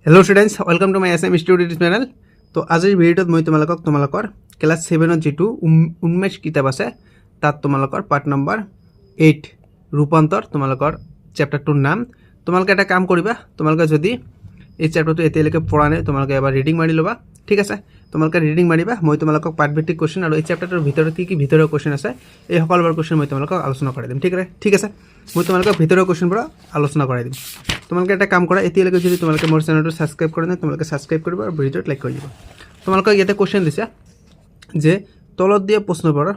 Hello students welcome to my SM studio channel. तो आज भिडिओत मैं तुम्हारा क्लास 7 जी उन्मेष किताब आछे तार तुम्हारा पार्ट नम्बर 8 रूपान्तर तुम्हारा चैप्टार टूर नाम तुम्हारे एक काम करिबा तुम्हारे जदि এই চ্যাপ্টারটো এতিয়ালৈকে পঢ়া নাই তোমালোকে এবাৰ ৰিডিং মাৰি ল'বা। ঠিক আছে, তোমালোকে ৰিডিং মাৰিবা। মই তোমালোকক পাঠভিত্তিক কুৱেশ্যন আৰু এই চেপ্টাৰটোৰ ভিতৰত কি ভিতৰৰ কুৱেশ্যন আছে এই সকলোবোৰ কুৱেশ্যন মই তোমালোকক আলোচনা কৰাই দিম। ঠিক আছে, মই তোমালোকক ভিতৰৰ কুৱেশ্যনবোৰ আলোচনা কৰাই দিম। তোমালোকে এটা কাম কৰা, এতিয়ালৈকে যদি তোমালোকে মোৰ চেনেলটো ছাবস্ক্ৰাইব কৰা নাই তোমালোকে ছাবস্ক্ৰাইব কৰিবা আৰু ভিডিঅ'টো লাইক কৰি দিবা। তোমালোকক ইয়াতে কুৱেশ্যন দিছে যে তলত দিয়া প্ৰশ্নবোৰৰ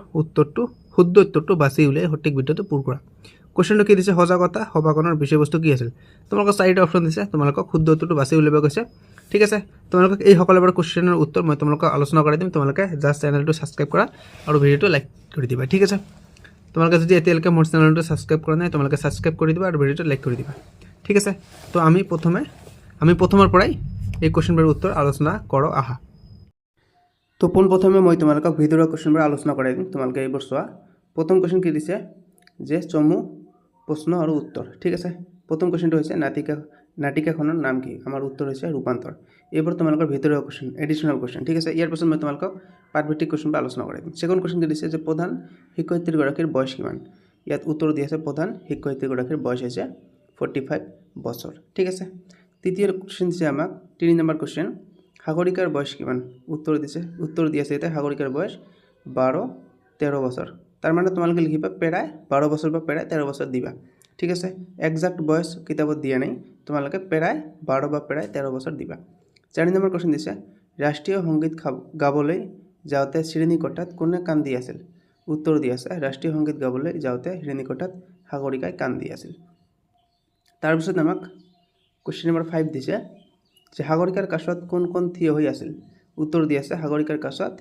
শুদ্ধ উত্তৰটো বাছি উলিয়াই সঠিক ভিডিঅ'টো পূৰ কৰা। কুৱেশ্যনটো কি দিছে, সজাগতা সভাখনৰ বিষয়বস্তু কি আছিল। তোমালোকক চাৰিটা অপশ্যন দিছে, তোমালোকক শুদ্ধ উত্তৰটো বাছি উলিয়াব কৈছে। ঠিক আছে, তোমালোকক এই সকলোবোৰ কুৱেশ্যনৰ উত্তৰ মই তোমালোকক আলোচনা কৰাই দিম। তোমালোকে জাষ্ট চেনেলটো ছাবস্ক্ৰাইব কৰা আৰু ভিডিঅ'টো লাইক কৰি দিবা। ঠিক আছে, তোমালোকে যদি এতিয়ালৈকে মোৰ চেনেলটো ছাবস্ক্ৰাইব কৰা নাই তোমালোকে ছাবস্ক্ৰাইব কৰি দিবা আৰু ভিডিঅ'টো লাইক কৰি দিবা। ঠিক আছে, তো আমি প্ৰথমৰ পৰাই এই কুৱেশ্যনবোৰৰ উত্তৰ আলোচনা কৰোঁ আহা। তো পোনপ্ৰথমে মই তোমালোকক ভিডিঅ'ৰ কুৱেশ্যনবোৰ আলোচনা কৰাই দিম। তোমালোকে এইবোৰ চোৱা। প্ৰথম কুৱেশ্যন কি দিছে যে চমু প্ৰশ্ন আৰু উত্তৰ। ঠিক আছে, প্ৰথম কুৱেশ্যনটো হৈছে নাটিকাখনৰ নাম কি। আমাৰ উত্তৰ হৈছে ৰূপান্তৰ। এইবোৰ তোমালোকৰ ভিতৰুৱা কুৱেশ্যন, এডিশ্যনেল কুৱেশ্যন। ঠিক আছে, ইয়াৰ পাছত মই তোমালোকক পাঠভিত্তিক কুৱেশ্যনবোৰ আলোচনা কৰাই দিম। ছেকেণ্ড কুৱেশ্যন কি দিছে যে প্ৰধান শিক্ষয়িত্ৰীগৰাকীৰ বয়স কিমান। ইয়াত উত্তৰ দি আছে প্ৰধান শিক্ষয়িত্ৰীগৰাকীৰ বয়স হৈছে 45 বছৰ। ঠিক আছে, তৃতীয় কুৱেশ্যন দিছে আমাক 3 নম্বৰ কুৱেশ্যন, সাগৰিকাৰ বয়স কিমান। উত্তৰ দি আছে এতিয়া সাগৰিকাৰ বয়স 12-13 বছৰ। তাৰ মানে তোমালোকে লিখিবা প্ৰায় 12 বছৰ বা প্ৰায় 13 বছৰ দিবা। ঠিক আছে, একজাক্ট বয়স কিতাপত দিয়া নাই, তোমালোকে প্ৰায় 12 বা প্ৰায় 13 বছৰ দিবা। 4 নম্বৰ কুৱেশ্যন দিছে ৰাষ্ট্ৰীয় সংগীত গাবলৈ যাওঁতে শ্ৰেণীকোঠাত কোনে কান্দি আছিল। উত্তৰ দি আছে ৰাষ্ট্ৰীয় সংগীত গাবলৈ যাওঁতে শ্ৰেণীকোঠাত সাগৰিকাই কান্দি আছিল। তাৰপিছত আমাক কুৱেশ্যন নম্বৰ 5 দিছে যে সাগৰিকাৰ কাষত কোন থিয় হৈ আছিল। উত্তৰ দি আছে সাগৰিকাৰ কাষত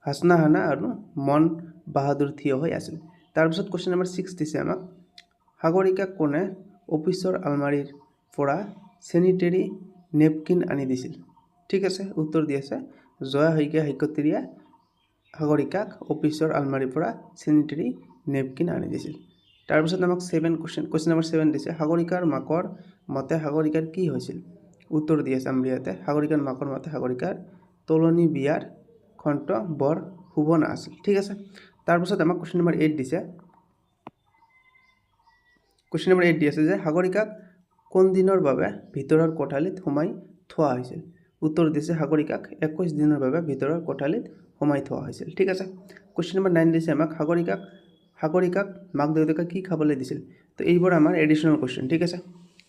হাছনা হানা আৰু মন বাহাদুৰ থিয় হৈ আছিল। তাৰপিছত কুৱেশ্যন নম্বৰ 6 দিছে আমাক সাগৰিকাক কোনে অফিচৰ আলমাৰীৰ পৰা চেনিটেৰী নেপকিন আনি দিছিল। ঠিক আছে, উত্তৰ দি আছে জয়া শইকীয়া শিক্ষয়িত্ৰীয়ে সাগৰিকাক অফিচৰ আলমাৰীৰ পৰা চেনিটেৰী নেপকিন আনি দিছিল। তাৰপিছত আমাক কুৱেশ্যন নম্বৰ 7 দিছে সাগৰিকাৰ মাকৰ মতে সাগৰিকাৰ কি হৈছিল। উত্তৰ দি আছে আমাৰ ইয়াতে সাগৰিকাৰ মাকৰ মতে সাগৰিকাৰ তোলনি বিয়াৰ খন্ত বৰ শুভ নাছিল। ঠিক আছে, তাৰপিছত আমাক কুৱেশ্যন নম্বৰ 8 দিছে। কুৱেশ্যন নম্বৰ 8 দি আছে যে সাগৰিকাক কোন দিনৰ বাবে ভিতৰৰ কোঠালিত সোমাই থোৱা হৈছিল। উত্তৰ দিছে সাগৰিকাক 21 দিনৰ বাবে ভিতৰৰ কোঠালিত সোমাই থোৱা হৈছিল। ঠিক আছে, কুৱেশ্যন নম্বৰ 9 দিছে আমাক সাগৰিকাক মাক দেউতাকে কি খাবলৈ দিছিল। তো এইবোৰ আমাৰ এডিশ্যনেল কুৱেশ্যন। ঠিক আছে,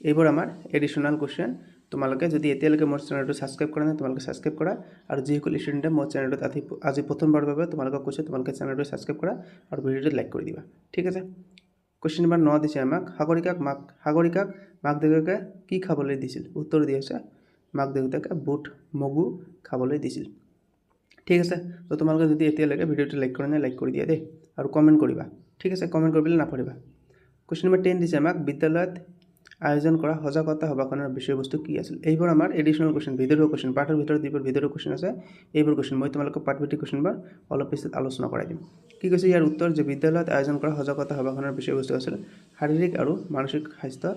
এইবোৰ আমাৰ এডিশ্যনেল কুৱেশ্যন। তোমালোকে যদি এতিয়ালৈকে মোৰ চেনেলটো ছাবস্ক্ৰাইব কৰা নাই তোমালোকে ছাবস্ক্ৰাইব কৰা আৰু যিসকল ষ্টুডেণ্টে মোৰ চেনেলটোত আজি প্ৰথমবাৰৰ বাবে তোমালোকক কৈছোঁ তোমালোকে চেনেলটো ছাবস্ক্ৰাইব কৰা আৰু ভিডিঅ'টো লাইক কৰি দিবা। ঠিক আছে, কুৱেশ্যন নম্বৰ 9 দিছে আমাক সাগৰিকাক মাক দেউতাকে কি খাবলৈ দিছিল। উত্তৰ দি আছে মাক দেউতাকে বুট মগু খাবলৈ দিছিল। ঠিক আছে, তো তোমালোকে যদি এতিয়ালৈকে ভিডিঅ'টো লাইক কৰা নাই লাইক কৰি দিয়া দেই আৰু কমেণ্ট কৰিবা। ঠিক আছে, কমেণ্ট কৰিবলৈ নাপাহৰিবা। কুৱেশ্যন নম্বৰ 10 দিছে আমাক বিদ্যালয়ত আয়োজন কৰা সজাগতা সভাখনৰ বিষয়বস্তু কি আছিল। এইবোৰ আমাৰ এডিশ্যনেল কুৱেশ্যন, ভিতৰুৱা কুৱেশ্যন। পাঠৰ ভিতৰত যিবোৰ ভিতৰুৱা কুৱেশ্যন আছে এইবোৰ কুৱেশ্যন মই তোমালোকক পাঠভিত্তিক কুৱেশ্যনবোৰ অলপ পিছত আলোচনা কৰাই দিম। কি কৈছে ইয়াৰ উত্তৰ যে বিদ্যালয়ত আয়োজন কৰা সজাগতা সভাখনৰ বিষয়বস্তু আছিল শাৰীৰিক আৰু মানসিক স্বাস্থ্য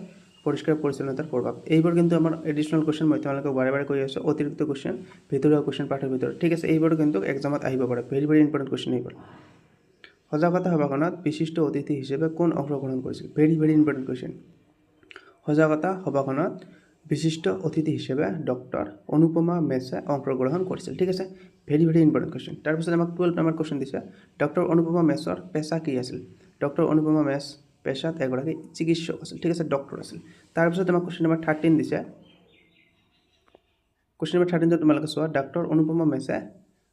পৰিষ্কাৰ পৰিচ্ছন্নতাৰ প্ৰভাৱ। এইবোৰ কিন্তু আমাৰ এডিশ্যনেল কুৱেশ্যন, মই তোমালোকক বাৰে বাৰে কৈ আছোঁ অতিৰিক্ত কুৱেশ্যন, ভিতৰুৱা কুৱেশ্যন পাঠৰ ভিতৰত। ঠিক আছে, এইবোৰ কিন্তু এক্সামত আহিব পাৰে, ভেৰি ইম্পৰ্টেণ্ট কুৱেশ্যন এইবোৰ। সজাগতা সভাখনত বিশিষ্ট অতিথি হিচাপে কোন অংশগ্ৰহণ কৰিছিল। Very important question. সজাগতা সভাখনত বিশিষ্ট অতিথি হিচাপে ডক্টৰ অনুপমা মেছে অংশগ্ৰহণ কৰিছিল। ঠিক আছে, ভেৰি ইম্পৰ্টেণ্ট কুৱেশ্যন। তাৰপিছত আমাক 12 নম্বৰ কুৱেশ্যন দিছে ডক্টৰ অনুপমা মেছৰ পেচা কি আছিল। ডক্টৰ অনুপমা মেছ পেছাত এগৰাকী চিকিৎসক আছিল। ঠিক আছে, ডক্টৰ আছিল। তাৰপিছত আমাক কুৱেশ্যন নম্বৰ 13 দিছে। কুৱেশ্যন নম্বৰ 13 তোমালোকে চোৱা ডক্টৰ অনুপমা মেছে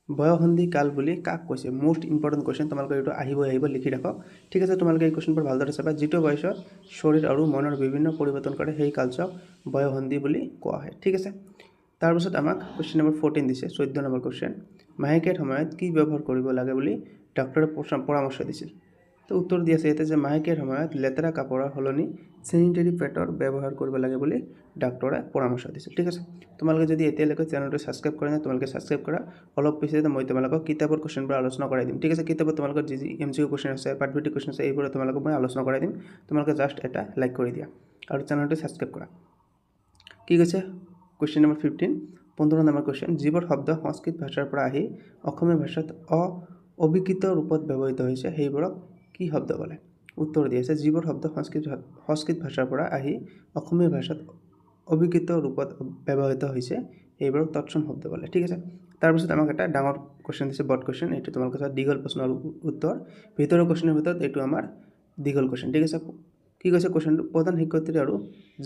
বয়সন্ধি কাল বুলি কাক কৈছে। মোষ্ট ইম্পৰ্টেণ্ট কুৱেশ্যন, তোমালোকে এইটো আহিব লিখি ৰাখক। ঠিক আছে, তোমালোকে এই কুৱেশ্যনবোৰ ভালদৰে চাবা। যিটো বয়সত শৰীৰ আৰু মনৰ বিভিন্ন পৰিৱৰ্তন কৰে সেই কালচক বয়সন্ধি বুলি কোৱা হয়। ঠিক আছে, তাৰপিছত আমাক কুৱেশ্যন নম্বৰ 14 দিছে, 14 নম্বৰ কুৱেশ্যন মাহেকীয়াৰ সময়ত কি ব্যৱহাৰ কৰিব লাগে বুলি ডক্টৰে পৰামৰ্শ দিছিল। তো উত্তৰ দি আছে ইয়াতে যে মাহেকীয়াৰ সময়ত লেতেৰা কাপোৰৰ সলনি চেনিটেৰী পেডৰ ব্যৱহাৰ কৰিব লাগে বুলি ডাক্তৰে পৰামৰ্শ দিছিল। ঠিক আছে, তোমালোকে যদি এতিয়ালৈকে চেনেলটো ছাবস্ক্ৰাইব কৰা নাই তোমালোকে ছাবস্ক্ৰাইব কৰা। অলপ পিছতে মই তোমালোকক কিতাপৰ কুৱেশ্যনবোৰ আলোচনা কৰাই দিম। ঠিক আছে, কিতাপত তোমালোকৰ যি MCQ কুৱেশ্যন আছে, পাঠভিত্তিক কুৱেশ্যন আছে, এইবোৰ তোমালোকক মই আলোচনা কৰাই দিম। তোমালোকে জাষ্ট এটা লাইক কৰি দিয়া আৰু চেনেলটো ছাবস্ক্ৰাইব কৰা। কি কৈছে কুৱেশ্যন নম্বৰ 15 15 নম্বৰ কুৱেশ্যন যিবোৰ শব্দ সংস্কৃত ভাষাৰ পৰা আহি অসমীয়া ভাষাত অবিকৃত ৰূপত ব্যৱহৃত হৈছে সেইবোৰক কি শব্দ বোলে উত্তৰ দি আছে যিবোৰ শব্দ সংস্কৃত ভাষাৰ পৰা আহি অসমীয়া ভাষাত অবিকৃত ৰূপত ব্যৱহৃত হৈছে সেইবোৰক তৎসম শব্দ বোলে ঠিক আছে তাৰপিছত আমাক এটা ডাঙৰ কুৱেশ্যন দিছে বড কুৱেশ্যন এইটো তোমালোকে চাওঁ দীঘল প্ৰশ্নৰ উত্তৰ ভিতৰৰ কুৱেশ্যনৰ ভিতৰত এইটো আমাৰ দীঘল কুৱেশ্যন ঠিক আছে কি কৈছে কুৱেশ্যনটো প্ৰধান শিক্ষয়িত্ৰী আৰু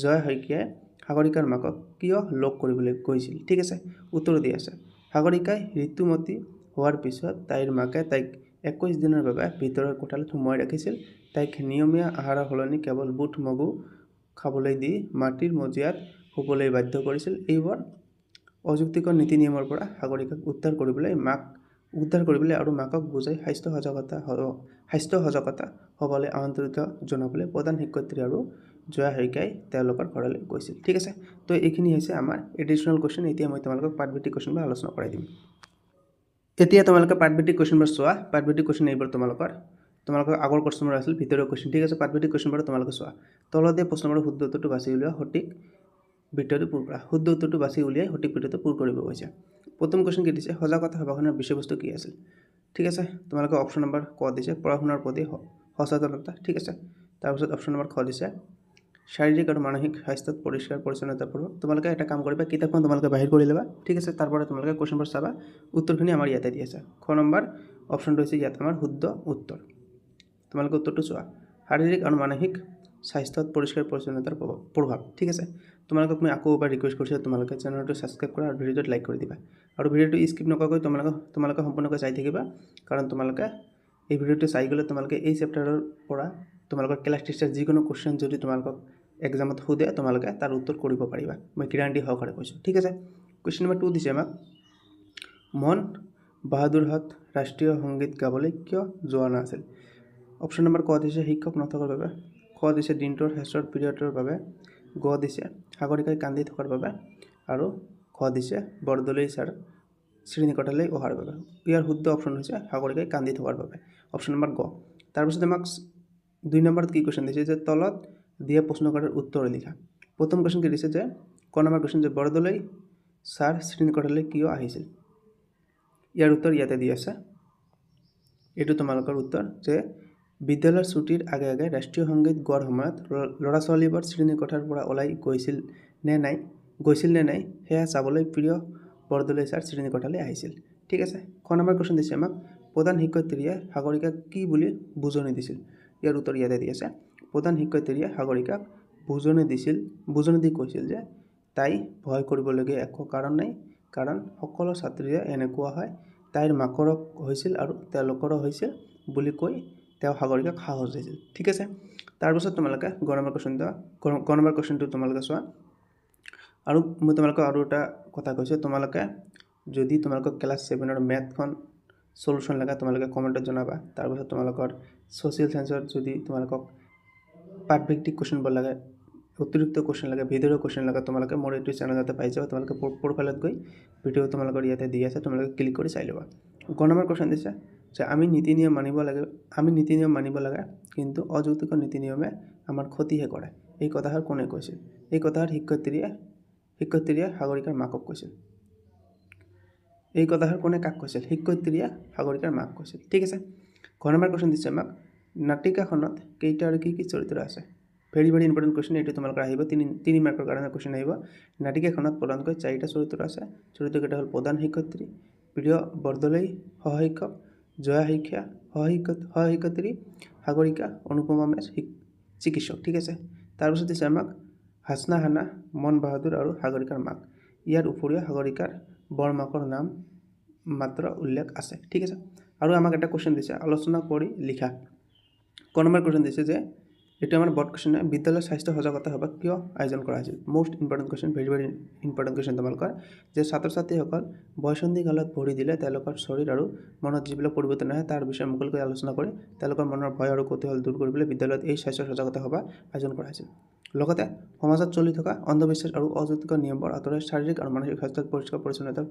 জয় শইকীয়াই সাগৰিকাৰ মাকক কিয় লগ কৰিবলৈ কৈছিল ঠিক আছে উত্তৰ দি আছে সাগৰিকাই ঋতুমতী হোৱাৰ পিছত তাইৰ মাকে তাইক 21 দিনৰ বাবে ভিতৰৰ কোঠালিত সোমোৱাই ৰাখিছিল তাইক নিয়মীয়া আহাৰৰ সলনি কেৱল বুট মগু খাবলৈ দি মাটিৰ মজিয়াত শুবলৈ বাধ্য কৰিছিল এইবোৰ অযুক্তিকৰ নীতি নিয়মৰ পৰা সাগৰিকাক উদ্ধাৰ কৰিবলৈ আৰু মাকক বুজাই স্বাস্থ্য সজাগতা হ'বলৈ আমন্ত্ৰিত জনাবলৈ প্ৰধান শিক্ষয়িত্ৰী আৰু জয়া শইকীয়াই তেওঁলোকৰ ঘৰলৈ গৈছিল ঠিক আছে তো এইখিনি হৈছে আমাৰ এডিশ্যনেল কুৱেশ্যন এতিয়া মই তোমালোকক পাঠভিত্তিক কুৱেশ্যনবোৰ আলোচনা কৰাই দিম এতিয়া তোমালোকে পাঠভিত্তিক কুৱেশ্যনবোৰ চোৱা পাঠভিত্তিক কুৱেশ্যন এইবোৰ তোমালোকৰ আগৰ প্ৰশ্নবোৰ আছিল ভিতৰৰ কুৱেশ্যন ঠিক আছে পাঠভিত্তিক কুৱেশ্যনবোৰ তোমালোকে চোৱা তলত দিয়া প্ৰশ্নবোৰৰ শুদ্ধ উত্তৰটো বাছি উলিওৱা সঠিক বিট্টুটো পূৰ কৰা শুদ্ধ উত্তৰটো বাছি উলিয়াই সঠিক বিট্টুটো পূৰ কৰিব কৈছে প্ৰথম কুৱেশ্যন কি দিছে সজাগতা সভাখনৰ বিষয়বস্তু কি আছিল ঠিক আছে তোমালোকে অপশ্যন নম্বৰ ক দিছে পঢ়া শুনাৰ প্ৰতি সচেতনতা ঠিক আছে তাৰপিছত অপশ্যন নম্বৰ খ দিছে শাৰীৰিক আৰু মানসিক স্বাস্থ্যত পৰিষ্কাৰ পৰিচ্ছন্নতাৰ প্ৰভাৱ তোমালোকে এটা কাম কৰিবা কিতাপখন তোমালোকে বাহিৰ কৰি ল'বা ঠিক আছে তাৰপৰা তোমালোকে কুৱেশ্যনবোৰ চাবা উত্তৰখিনি আমাৰ ইয়াতে দি আছে খ নম্বৰ অপশ্যনটো হৈছে ইয়াত আমাৰ শুদ্ধ উত্তৰ তোমালোকে উত্তৰটো চোৱা শাৰীৰিক আৰু মানসিক স্বাস্থ্যত পৰিষ্কাৰ পৰিচ্ছন্নতাৰ প্ৰভাৱ ঠিক আছে তোমালোকক মই আকৌ এবাৰ ৰিকুৱেষ্ট কৰিছোঁ তোমালোকে চেনেলটো ছাবস্ক্ৰাইব কৰা আৰু ভিডিঅ'টোত লাইক কৰি দিবা আৰু ভিডিঅ'টো স্কিপ নকৰাকৈ তোমালোকে সম্পূৰ্ণকৈ চাই থাকিবা কাৰণ তোমালোকে এই ভিডিঅ'টো চাই গ'লে তোমালোকে এই চেপ্টাৰৰ পৰা তোমালোকৰ ক্লাছ টিচাৰ যিকোনো কুৱেশ্যন যদি তোমালোকক এক্সামত সোধে তোমালোকে তাৰ উত্তৰ কৰিব পাৰিবা মই গ্যাৰাণ্টি সহকাৰে কৈছোঁ ঠিক আছে কুৱেশ্যন নম্বৰ 2 দিছে আমাক মন বাহাদুৰহঁত ৰাষ্ট্ৰীয় সংগীত গাবলৈ কিয় যোৱা নাছিল অপশ্যন নম্বৰ ক দিছে শিক্ষক নথকাৰ বাবে খ দিছে দিনটোৰ শেষৰ পিৰিয়ডৰ বাবে গ দিছে সাগৰিকাই কান্দি থকাৰ বাবে আৰু খ দিছে বৰদলৈ ছাৰ শ্ৰেণীকোঠালৈ অহাৰ বাবে ইয়াৰ শুদ্ধ অপশ্যন হৈছে সাগৰিকাই কান্দি থকাৰ বাবে অপশ্যন নম্বৰ গ তাৰপিছত আমাক 2 নম্বৰত কি কুৱেশ্যন দিছে যে তলত দিয়া প্ৰশ্নকাৰৰ উত্তৰ লিখা প্ৰথম কুৱেশ্যন কি দিছে যে ক নম্বৰ কুৱেশ্যন যে বৰদলৈ ছাৰ শ্ৰেণীকোঠালৈ কিয় আহিছিল ইয়াৰ উত্তৰ ইয়াতে দি আছে এইটো তোমালোকৰ উত্তৰ যে বিদ্যালয়ৰ ছুটিৰ আগে আগে ৰাষ্ট্ৰীয় সংগীত গোৱাৰ সময়ত ল'ৰা ছোৱালীবোৰ শ্ৰেণীকোঠাৰ পৰা ওলাই গৈছিল নে নাই সেয়া চাবলৈ প্ৰিয় বৰদলৈ ছাৰ শ্ৰেণীকোঠালৈ আহিছিল ঠিক আছে খ নম্বৰ কুৱেশ্যন দিছে আমাক প্ৰধান শিক্ষয়িত্ৰীয়ে সাগৰিকাক কি বুলি বুজনি দিছিল ইয়াৰ উত্তৰ ইয়াতে দি আছে প্ৰধান শিক্ষয়িত্ৰীয়ে সাগৰিকাক বুজনি দি কৈছিল যে তাই ভয় কৰিবলগীয়া একো কাৰণ নাই কাৰণ সকলো ছাত্ৰীৰে এনেকুৱা হয় তাইৰ মাকৰো হৈছিল আৰু তেওঁলোকৰো হৈছিল বুলি কৈ তেওঁ সাগৰিকাক সাহস দিছিল ঠিক আছে তাৰপিছত তোমালোকে গ নম্বৰ কুৱেশ্যনটো তোমালোকে চোৱা আৰু মই তোমালোকক আৰু এটা কথা কৈছোঁ তোমালোকে যদি তোমালোকক ক্লাছ 7ৰ মেথখন সলিউশ্যন লাগে তোমালোকে কমেণ্টত জনাবা তাৰপিছত তোমালোকৰ ছ'চিয়েল সায়েন্সৰ যদি তোমালোকক পাঠভিত্তিক কুৱেশ্যনবোৰ লাগে অতিৰিক্ত কুৱেশ্যন লাগে ভিডিঅ'ৰ কুৱেশ্যন লাগে তোমালোকে মোৰ এইটো চেনেলতে পাই যাবা তোমালোকে প্ৰফাইলত গৈ ভিডিঅ' তোমালোকৰ ইয়াতে দি আছে তোমালোকে ক্লিক কৰি চাই ল'বা গ নম্বৰ কুৱেশ্যন দিছে যে আমি নীতি নিয়ম মানিব লাগে কিন্তু অযৌক্তিক নীতি নিয়মে আমাৰ ক্ষতিহে কৰে এই কথাষাৰ কোনে কৈছিল এই কথাষাৰ শিক্ষয়িত্ৰীয়ে সাগৰিকাৰ মাকক কৈছিল এই কথাষাৰ কোনে কাক কৈছিল শিক্ষয়িত্ৰীয়ে সাগৰিকাৰ মাক কৈছিল ঠিক আছে ঘ নম্বৰ কুৱেশ্যন দিছে আমাক নাটিকাখনত কেইটা আৰু কি চৰিত্ৰ আছে ভেৰি ইম্পৰ্টেণ্ট কুৱেশ্যন এইটো তোমালোকৰ আহিব 3 মাৰ্কৰ কাৰণে কুৱেশ্যন আহিব নাটিকাখনত প্ৰধানকৈ 4টা চৰিত্ৰ আছে চৰিত্ৰকেইটা হ'ল প্ৰধান শিক্ষয়িত্ৰী প্ৰিয় বৰদলৈ সহশিক্ষক জয়া শইকীয়া সহশিক্ষয়িত্ৰী সাগৰিকা অনুপমা মেছ চিকিৎসক ঠিক আছে তাৰপিছত দিছে আমাক হাসনা হানা মন বাহাদুৰ আৰু সাগৰিকাৰ মাক ইয়াৰ উপৰিও সাগৰিকাৰ বৰমাকৰ নাম মাত্ৰ উল্লেখ আছে ঠিক আছে আৰু আমাক এটা কুৱেশ্যন দিছে আলোচনা কৰি লিখা ক নম্বৰ কুৱেশ্যন দিছে যে এইটো আমাৰ বড কুৱেশ্যন বিদ্যালয়ৰ স্বাস্থ্য সজাগতা সভা কিয় আয়োজন কৰা হৈছিল most important question very important question তোমালোকৰ যে ছাত্ৰ ছাত্ৰীসকল বয়সন্ধি কালত পঢ়ি দিলে তেওঁলোকৰ শৰীৰ আৰু মনত যিবিলাক পৰিৱৰ্তন আহে তাৰ বিষয়ে মুকলিকৈ আলোচনা কৰি তেওঁলোকৰ মনৰ ভয় আৰু কৌতূহল দূৰ কৰিবলৈ বিদ্যালয়ত এই স্বাস্থ্য সজাগতা সভা আয়োজন কৰা হৈছিল লগতে সমাজত চলি থকা অন্ধবিশ্বাস আৰু অযৌক্তিক নিয়মবোৰ আঁতৰাই শাৰীৰিক আৰু মানসিক স্বাস্থ্যত পৰিষ্কাৰ পৰিচ্ছন্নতাৰ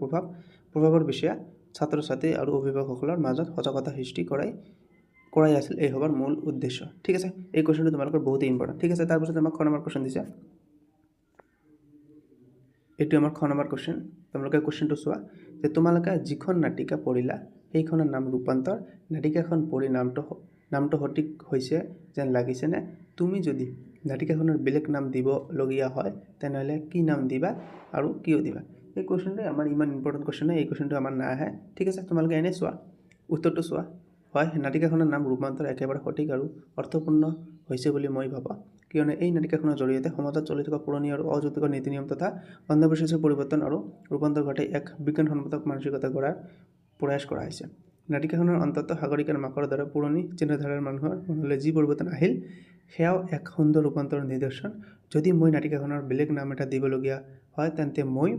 প্ৰভাৱৰ বিষয়ে ছাত্ৰ ছাত্ৰী আৰু অভিভাৱকসকলৰ মাজত সজাগতা সৃষ্টি কৰাই আছিল এই সভাৰ মূল উদ্দেশ্য ঠিক আছে এই কুৱেশ্যনটো তোমালোকৰ বহুতেই ইম্পৰ্টেণ্ট ঠিক আছে তাৰপিছত আমাক খ নম্বৰ কুৱেশ্যন দিছে এইটো আমাৰ খ নম্বৰ কুৱেশ্যন। তোমালোকে কুৱেশ্যনটো চোৱা যে তোমালোকে যিখন নাটিকা পঢ়িলা সেইখনৰ নাম ৰূপান্তৰ। নাটিকাখন পঢ়ি নামটো সঠিক হৈছে যেন লাগিছেনে? তুমি যদি নাটিকাখনৰ বেলেগ নাম দিবলগীয়া হয় তেনেহ'লে কি নাম দিবা আৰু কিয় দিবা? এই কুৱেশ্যনটো আমাৰ ইমান ইম্পৰ্টেণ্ট কুৱেশ্যন হয়, এই কুৱেশ্যনটো আমাৰ নাহে। ঠিক আছে, তোমালোকে এনেই চোৱা, উত্তৰটো চোৱা। হয়, নাটিকাখনৰ নাম ৰূপান্তৰ একেবাৰে সঠিক আৰু অৰ্থপূৰ্ণ হৈছে বুলি মই ভাবোঁ, কিয়নো এই নাটিকাখনৰ জৰিয়তে সমাজত চলি থকা পুৰণি আৰু অযৌক্তিক নীতি নিয়ম তথা অন্ধবিশ্বাসৰ পৰিৱৰ্তন আৰু ৰূপান্তৰ ঘটাই এক বিজ্ঞানসন্মত মানসিকতা গঢ়াৰ প্ৰয়াস কৰা হৈছে। নাটিকাখনৰ অন্তত সাগৰিকাৰ মাকৰ দৰে পুৰণি চিন্তাধাৰাৰ মানুহৰ মনলৈ যি পৰিৱৰ্তন আহিল সেয়াও এক সুন্দৰ ৰূপান্তৰৰ নিদৰ্শন। যদি মই নাটিকাখনৰ বেলেগ নাম এটা দিবলগীয়া হয় তেন্তে মই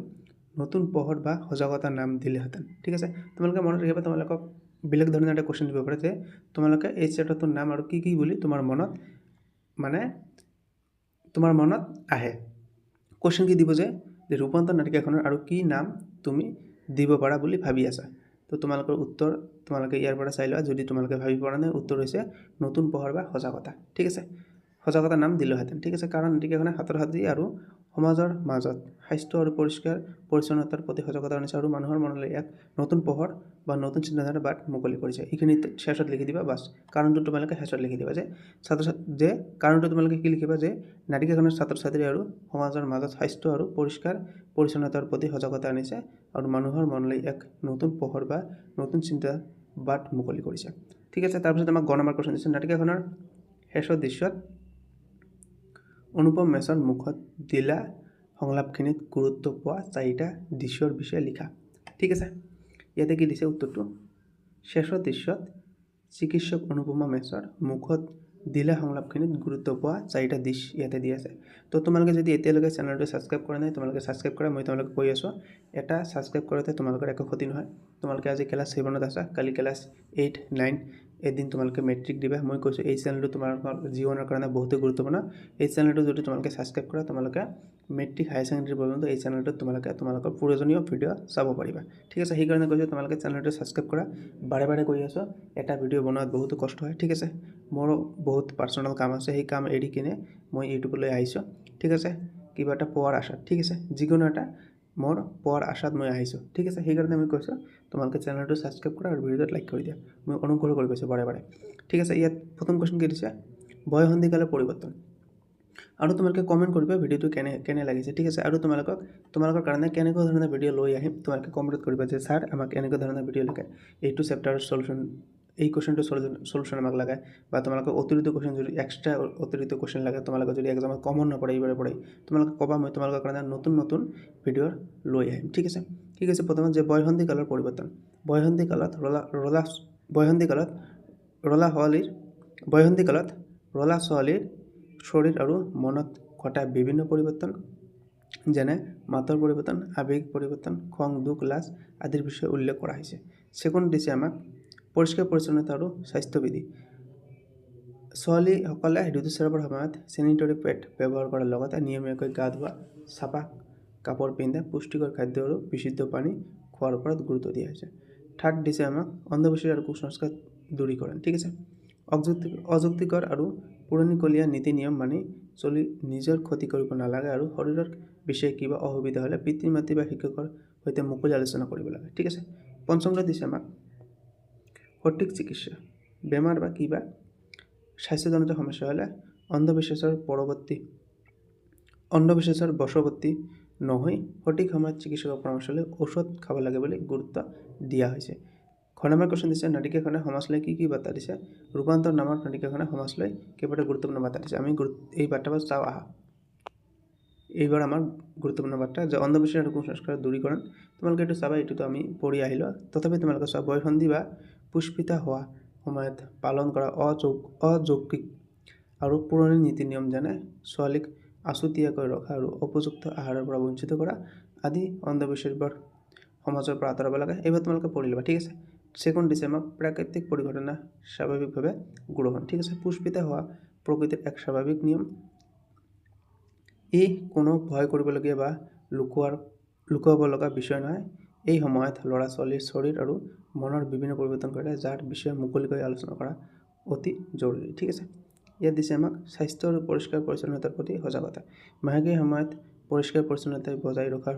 নতুন পোহৰ বা সজাগতাৰ নাম দিলেহেঁতেন। ঠিক আছে, তোমালোকে মনত ৰাখিবা, তোমালোকক বেলেগ ধৰণৰ এটা কুৱেশ্যন দিব পাৰে যে তোমালোকে এই চেপ্টাৰটোৰ নাম আৰু কি বুলি তোমাৰ মনত আহে। কুৱেশ্যন কি দিব যে ৰূপান্তৰ নাটিকাখনৰ আৰু কি নাম তুমি দিব পাৰা বুলি ভাবি আছা। তো তোমালোকৰ উত্তৰ তোমালোকে ইয়াৰ পৰা চাই লোৱা। যদি তোমালোকে ভাবি পৰা নাই, উত্তৰ হৈছে নতুন পোহৰ বা সজাগতা। ঠিক আছে, সজাগতাৰ নাম দিলোহেঁতেন। ঠিক আছে, কাৰণ নাটিকাখনে ছাত্ৰ ছাত্ৰী আৰু সমাজৰ মাজত স্বাস্থ্য আৰু পৰিষ্কাৰ পৰিচ্ছন্নতাৰ প্ৰতি সজাগতা আনিছে আৰু মানুহৰ মনলৈ এক নতুন পোহৰ বা নতুন চিন্তাধাৰাৰ বাট মুকলি কৰিছে। এইখিনি শেষত লিখি দিবা বাছ। কাৰণটো তোমালোকে শেষত লিখি দিবা যে কাৰণটো তোমালোকে কি লিখিবা যে নাটিকাখনে ছাত্ৰ ছাত্ৰী আৰু সমাজৰ মাজত স্বাস্থ্য আৰু পৰিষ্কাৰ পৰিচ্ছন্নতাৰ প্ৰতি সজাগতা আনিছে আৰু মানুহৰ মনলৈ এক নতুন পোহৰ বা নতুন চিন্তাৰ বাট মুকলি কৰিছে। ঠিক আছে, তাৰপিছত আমাক গ নম্বৰ কুৱেশ্যন দিছে। নাটিকাখনৰ শেষৰ দৃশ্যত অনুপম মেছৰ মুখত দিলা সংলাপখিনিত গুৰুত্ব পোৱা 4টা দৃশ্যৰ বিষয়ে লিখা। ঠিক আছে, ইয়াতে কি দিছে উত্তৰটো? শেষৰ দৃশ্যত চিকিৎসক অনুপমা মেছৰ মুখত দিলা সংলাপখিনিত গুৰুত্ব পোৱা 4টা দৃশ্য ইয়াতে দি আছে। তো তোমালোকে যদি এতিয়ালৈকে চেনেলটো ছাবস্ক্ৰাইব কৰা নাই, তোমালোকে ছাবস্ক্ৰাইব কৰা। মই তোমালোকে কৈ আছোঁ, এটা ছাবস্ক্ৰাইব কৰোঁতে তোমালোকৰ একো ক্ষতি নহয়। তোমালোকে আজি ক্লাছ 7ত আছা, কালি ক্লাছ 8, 9, এদিন তোমালোকে মেট্ৰিক দিবা। মই কৈছোঁ এই চেনেলটো তোমালোকৰ জীৱনৰ কাৰণে বহুতেই গুৰুত্বপূৰ্ণ। এই চেনেলটো যদি তোমালোকে ছাবস্ক্ৰাইব কৰা, তোমালোকে মেট্ৰিক হায়াৰ ছেকেণ্ডেৰী পৰ্যন্ত এই চেনেলটোত তোমালোকৰ প্ৰয়োজনীয় ভিডিঅ' চাব পাৰিবা। ঠিক আছে, সেইকাৰণে কৈছোঁ তোমালোকে চেনেলটো ছাবস্ক্ৰাইব কৰা। বাৰে বাৰে কৈ আছোঁ, এটা ভিডিঅ' বনোৱাত বহুতো কষ্ট হয়। ঠিক আছে, মোৰো বহুত পাৰ্চনেল কাম আছে, সেই কাম এৰি কিনে মই ইউটিউবলৈ আহিছোঁ। ঠিক আছে, কিবা এটা পোৱাৰ আশাত। ঠিক আছে, যিকোনো এটা মোৰ পোৱাৰ আশাত মই আহিছোঁ। ঠিক আছে, সেইকাৰণে মই কৈছোঁ তোমালোকে চেনেলটো ছাবস্ক্ৰাইব কৰা আৰু ভিডিঅ'ত লাইক কৰি দিয়া। মই অনুগ্ৰহ কৰি কৈছোঁ বাৰে বাৰে। ঠিক আছে, ইয়াত প্ৰথম কুৱেশ্যন কি দিছে? বয়সন্ধিকালৰ পৰিৱৰ্তন। আৰু তোমালোকে কমেণ্ট কৰিবা ভিডিঅ'টো কেনে লাগিছে। ঠিক আছে, আৰু তোমালোকৰ কাৰণে কেনেকুৱা ধৰণৰ ভিডিঅ' লৈ আহিম তোমালোকে কমেণ্ট কৰিবা যে ছাৰ আমাক এনেকুৱা ধৰণৰ ভিডিঅ' লাগে, এইটো চেপ্টাৰৰ চলিউশ্যন, এই কুৱেশ্যনটো চলিউশ্যন আমাক লাগে, বা তোমালোকে অতিৰিক্ত কুৱেশ্যন যদি এক্সট্ৰা অতিৰিক্ত কুৱেশ্যন লাগে, তোমালোকে যদি এক্সামত কমন নপৰে এইবাৰে পৰাই, তোমালোকে ক'বা, মই তোমালোকৰ কাৰণে নতুন ভিডিঅ' লৈ আহিম। ঠিক আছে, প্ৰথমত যে বয়সন্ধিকালৰ পৰিৱৰ্তন। বয়সন্ধিকালত ৰলা ছোৱালীৰ শৰীৰ আৰু মনত ঘটা বিভিন্ন পৰিৱৰ্তন, যেনে মাতৰ পৰিৱৰ্তন, আৱেগিক পৰিৱৰ্তন, খং, দুখ, লাজ আদিৰ বিষয়ে উল্লেখ কৰা হৈছে। ছেকেণ্ড দিছে আমাক পৰিষ্কাৰ পৰিচ্ছন্নতা আৰু স্বাস্থ্যবিধি। ছোৱালীসকলে ঋতুস্ৰাৱৰ সময়ত চেনিটৰী পেড ব্যৱহাৰ কৰাৰ লগতে নিয়মীয়াকৈ গা ধোৱা, চাফা কাপোৰ পিন্ধা, পুষ্টিকৰ খাদ্য আৰু বিশুদ্ধ পানী খোৱাৰ ওপৰত গুৰুত্ব দিয়া হৈছে। থাৰ্ড দিছে আমাক অন্ধবিশ্বাস আৰু কুসংস্কাৰ দূৰীকৰণ। ঠিক আছে, অযুক্তিকৰ আৰু পুৰণিকলীয়া নীতি নিয়ম মানি চলি নিজৰ ক্ষতি কৰিব নালাগে আৰু শৰীৰৰ বিষয়ে কিবা অসুবিধা হ'লে পিতৃ মাতৃ বা শিক্ষকৰ সৈতে মুকলি আলোচনা কৰিব লাগে। ঠিক আছে, পঞ্চমটো দিছে আমাক সঠিক চিকিৎসা। বেমাৰ বা কিবা স্বাস্থ্যজনিত সমস্যা হ'লে অন্ধবিশ্বাসৰ বশৱৰ্তী নহৈ সঠিক সময়ত চিকিৎসকৰ পৰামৰ্শ লৈ ঔষধ খাব লাগে বুলি গুৰুত্ব দিয়া হৈছে। ঘ নম্বৰ কুৱেশ্যন দিছে নাটিকাখনে সমাজলৈ কি বাৰ্তা দিছে? ৰূপান্তৰ নামৰ নাটিকাখনে সমাজলৈ কেইবাটা গুৰুত্বপূৰ্ণ বাৰ্তা দিছে। আমি এই বাৰ্তাবোৰ চাওঁ আহা। এইবাৰ আমাৰ গুৰুত্বপূৰ্ণ বাৰ্তা যে অন্ধবিশ্বাস আৰু কুসংস্কাৰৰ দূৰীকৰণ। তোমালোকে এইটো চাবা, এইটোতো আমি পঢ়ি আহিলোঁ। তথাপি তোমালোকে চোৱা, বয়সন্ধি বা পুষ্পিতা হোৱা সময়ত পালন কৰা অযৌক্তিক আৰু পুৰণি নীতি নিয়ম, যেনে ছোৱালীক আছুতীয়াকৈ ৰখা আৰু উপযুক্ত আহাৰৰ পৰা বঞ্চিত কৰা আদি অন্ধবিশ্বাসবোৰ সমাজৰ পৰা আঁতৰাব লাগে। এইবাৰ তোমালোকে পঢ়ি ল'বা। ঠিক আছে, ছেকেণ্ড দিছে আমাক প্ৰাকৃতিক পৰিঘটনা স্বাভাৱিকভাৱে গ্ৰহণ। ঠিক আছে, পুষ্পিতা হোৱা প্ৰকৃতিৰ এক স্বাভাৱিক নিয়ম। ই কোনো ভয় কৰিবলগীয়া বা লুকুৱাব লগা বিষয় নহয়। এই সময়ত ল'ৰা ছোৱালীৰ শৰীৰ আৰু মনৰ বিভিন্ন পৰিৱৰ্তন ঘটে, যাৰ বিষয়ে মুকলিকৈ আলোচনা কৰা অতি জৰুৰী। ঠিক আছে, ইয়াত দিছে আমাক স্বাস্থ্য আৰু পৰিষ্কাৰ পৰিচ্ছন্নতাৰ প্ৰতি সজাগতা। মাহেকীয়া সময়ত পৰিষ্কাৰ পৰিচ্ছন্নতা বজাই ৰখাৰ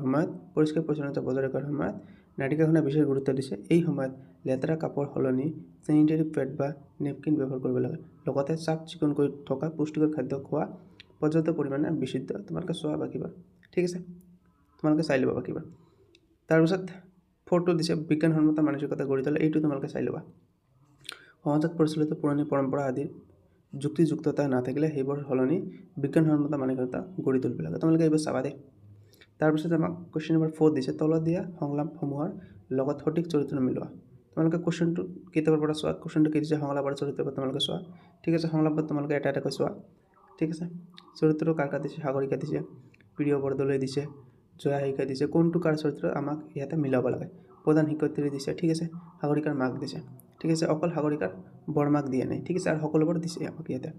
সময়ত নাটিকাখনে বিশেষ গুৰুত্ব দিছে। এই সময়ত লেতেৰা কাপোৰ সলনি চেনিটেৰী পেড বা নেপকিন ব্যৱহাৰ কৰিব লাগে। লগতে চাফ চিকুণ কৰি থকা পুষ্টিকৰ খাদ্য খোৱা, পৰ্যাপ্ত পৰিমাণে বিশুদ্ধ। তোমালোকে চোৱা বাকীবাৰ, ঠিক আছে, তোমালোকে চাই ল'বা বাকীবাৰ। তাৰপিছত 4টো দিছে বিজ্ঞানসন্মত মানসিকতা গঢ়ি তোলা। এইটো তোমালোকে চাই ল'বা। সমাজত প্ৰচলিত পুৰণি পৰম্পৰা আদিৰ যুক্তিযুক্ততা নাথাকিলে সেইবোৰ সলনি বিজ্ঞানসন্মত মানসিকতা গঢ়ি তুলিব লাগে। তোমালোকে এইবোৰ চাবা দেই। তাৰপিছত আমাক কুৱেশ্যন নম্বৰ 4 দিছে তলত দিয়া সংলাপসমূহৰ লগত সঠিক চৰিত্ৰ মিলোৱা। তোমালোকে কুৱেশ্যনটো কিতাপৰ পৰা চোৱা। কুৱেশ্যনটো কি দিছে সংলাপ আৰু চৰিত্ৰৰ পৰা তোমালোকে চোৱা, ঠিক আছে। সংলাপত তোমালোকে এটা এটাকৈ চোৱা, ঠিক আছে। চৰিত্ৰটো কাৰ কাৰ দিছে, সাগৰিকা দিছে, প্ৰিয় বৰদলৈ দিছে, জয়া শইকীয়া দিছে। কোনটো কাৰ চৰিত্ৰ আমাক ইয়াতে মিলাব লাগে। প্ৰধান শিক্ষয়িত্ৰী দিছে, ঠিক আছে, সাগৰিকাৰ মাক দিছে, ঠিক আছে। অকল সাগৰিকাৰ বৰমাক দিয়া নাই, ঠিক আছে, আৰু সকলোবোৰ দিছে আমাক ইয়াতে।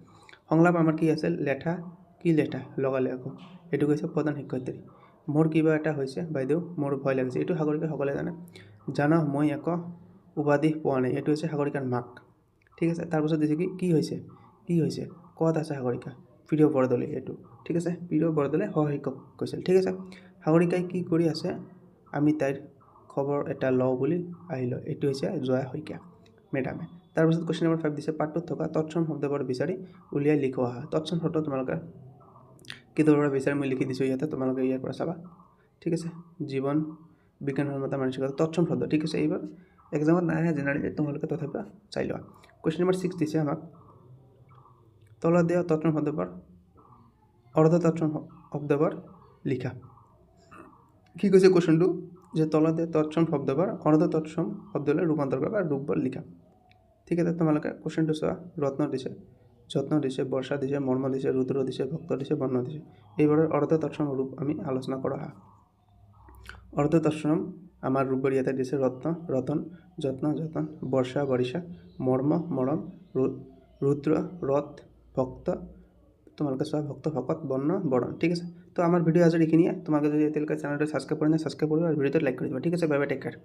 সংলাপ আমাৰ কি আছে, লেঠা কি লেঠা লগালে আকৌ, এইটো কৈছে প্ৰধান শিক্ষয়িত্ৰী। মোৰ কিবা এটা হৈছে বাইদেউ, মোৰ ভয় লাগিছে, এইটো সাগৰিকা সকলোৱে জানে। জানো মই একো উপাধি পোৱা নাই, এইটো হৈছে সাগৰিকাৰ মাক, ঠিক আছে। তাৰপিছত দিছে কি হৈছে ক'ত আছে সাগৰিকা, প্ৰিয় বৰদলৈ, এইটো ঠিক আছে। প্ৰিয় বৰদলৈ সহশিক্ষক কৈছিল, ঠিক আছে। সাগৰিকাই কি কৰি আছে, আমি তাইৰ খবৰ এটা লওঁ বুলি আহিলোঁ, এইটো হৈছে জয়া শইকীয়া মেডামে। তাৰপিছত কুৱেশ্যন নম্বৰ 5 দিছে পাঠটোত থকা তৎসম শব্দবোৰ বিচাৰি উলিয়াই লিখোৱা হয়। তৎসম শব্দ তোমালোকে কিতাপৰ পৰা বিচাৰি মই লিখি দিছোঁ ইয়াতে, তোমালোকে ইয়াৰ পৰা চাবা, ঠিক আছে। জীৱন, বিজ্ঞানসন্মত মানসিকতা, তৎসম শব্দ, ঠিক আছে। এইবাৰ এক্সামত নাহে জেনেৰেলি, তোমালোকে তথাপিও চাই লোৱা। কুৱেশ্যন নম্বৰ 6 দিছে আমাক তলত দিয়া তৎসম শব্দবোৰ অৰ্ধ তৎসম শব্দবোৰ লিখা। কি কৈছে কুৱেশ্যনটো, যে তলত দিয়া তৎসম শব্দবোৰ অৰ্ধ তৎসম শব্দলৈ ৰূপান্তৰ কৰা বা ৰূপবোৰ লিখা, ঠিক আছে। তোমালোকে কুৱেশ্যনটো চোৱা। ৰত্ন দিছে, যত্ন দিছে, বৰ্ষা দিছে, মৰ্ম দিছে, ৰুদ্ৰ দিছে, ভক্ত দিছে, বৰ্ণ দিছে। এইবোৰৰ অৰ্ধ তৎসম ৰূপ আমি আলোচনা কৰা হয়। অৰ্ধ তৎসম আমাৰ ৰূপবোৰ ইয়াতে দিছে ৰতন, যত্ন যতন, বৰ্ষা বৰিষা, মৰ্ম মৰম, ৰুদ্ৰ ৰথ, ভক্ত, তোমালোকে চোৱা ভক্ত ভকত, বৰ্ণ বৰণ, ঠিক আছে। তো আমাৰ ভিডিঅ' আজি এইখিনিয়ে। তোমালোকে যদি এতিয়ালৈকে চেনেলটো ছাবস্ক্ৰাইব কৰা নাই ছাবস্ক্ৰাইব কৰিবা আৰু ভিডিঅ'টো লাইক কৰি দিবা, ঠিক আছে। Bye bye, take care.